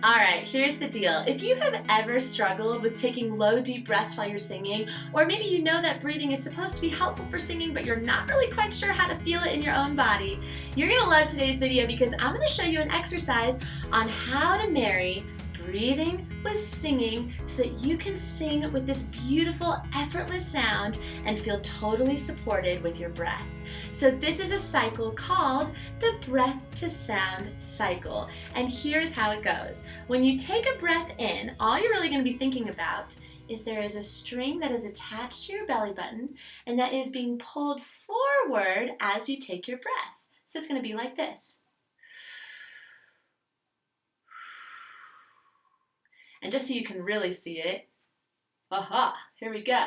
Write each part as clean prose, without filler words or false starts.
Alright, here's the deal. If you have ever struggled with taking low, deep breaths while you're singing, or maybe you know that breathing is supposed to be helpful for singing, but you're not really quite sure how to feel it in your own body, you're going to love today's video because I'm going to show you an exercise on how to marry breathing with singing so that you can sing with this beautiful, effortless sound and feel totally supported with your breath. So this is a cycle called the breath to sound cycle. And here's how it goes. When you take a breath in, all you're really going to be thinking about is there is a string that is attached to your belly button and that is being pulled forward as you take your breath. So it's going to be like this. And just so you can really see it, aha, here we go.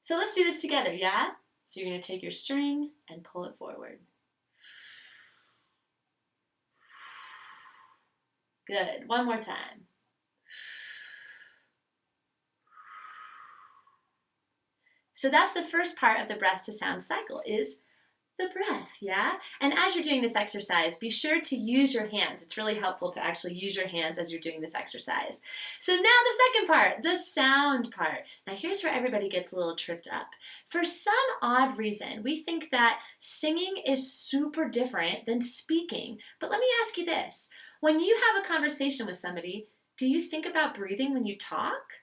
So let's do this together, yeah? So you're going to take your string and pull it forward. Good. One more time. So that's the first part of the breath to sound cycle is the breath, yeah? And as you're doing this exercise, be sure to use your hands. It's really helpful to actually use your hands as you're doing this exercise. So now the second part, the sound part. Now here's where everybody gets a little tripped up. For some odd reason, we think that singing is super different than speaking. But let me ask you this. When you have a conversation with somebody, do you think about breathing when you talk?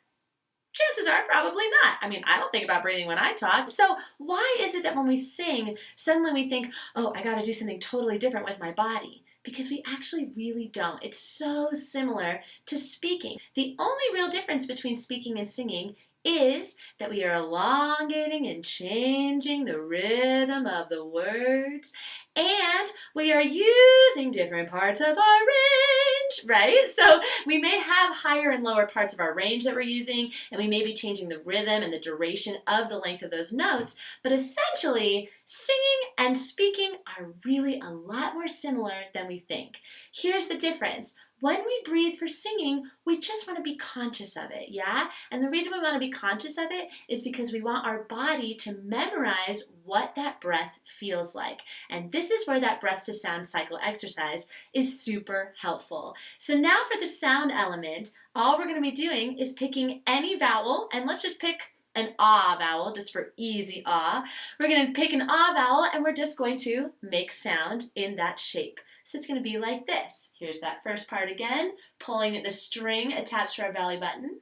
Chances are probably not. I mean, I don't think about breathing when I talk. So why is it that when we sing, suddenly we think, oh, I gotta do something totally different with my body? Because we actually really don't. It's so similar to speaking. The only real difference between speaking and singing is that we are elongating and changing the rhythm of the words, and we are using different parts of our range, right? So we may have higher and lower parts of our range that we're using, and we may be changing the rhythm and the duration of the length of those notes, but essentially, singing and speaking are really a lot more similar than we think. Here's the difference. When we breathe for singing, we just want to be conscious of it, yeah? And the reason we want to be conscious of it is because we want our body to memorize what that breath feels like. And this is where that breath to sound cycle exercise is super helpful. So now for the sound element, all we're going to be doing is picking any vowel, and let's just pick an ah vowel, just for easy ah. We're going to pick an ah vowel, and we're just going to make sound in that shape. So it's going to be like this. Here's that first part again, pulling the string attached to our belly button.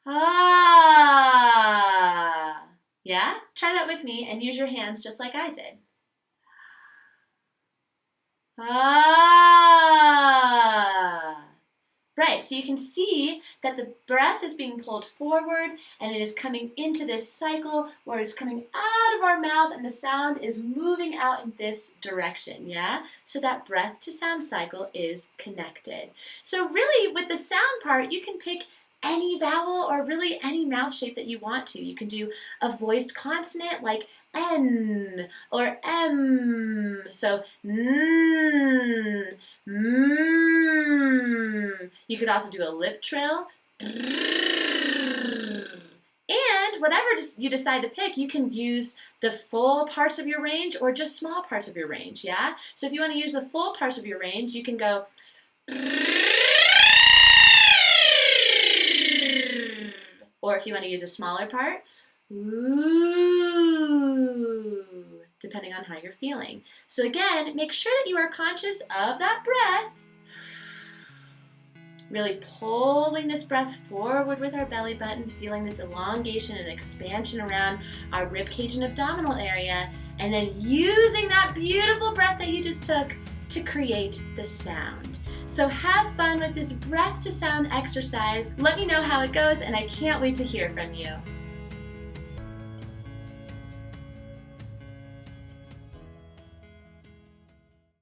Ah. Yeah? Try that with me and use your hands just like I did. Ah. Right, so you can see that the breath is being pulled forward and it is coming into this cycle where it's coming out of our mouth and the sound is moving out in this direction, yeah? So that breath to sound cycle is connected. So really with the sound part, you can pick any vowel or really any mouth shape that you want to. You can do a voiced consonant like N or M. So N, mm. You could also do a lip trill. And whatever you decide to pick, you can use the full parts of your range or just small parts of your range, yeah? So if you want to use the full parts of your range, you can go or if you want to use a smaller part, ooh, depending on how you're feeling. So again, make sure that you are conscious of that breath. Really pulling this breath forward with our belly button, feeling this elongation and expansion around our ribcage and abdominal area, and then using that beautiful breath that you just took to create the sound. So have fun with this breath to sound exercise. Let me know how it goes, and I can't wait to hear from you.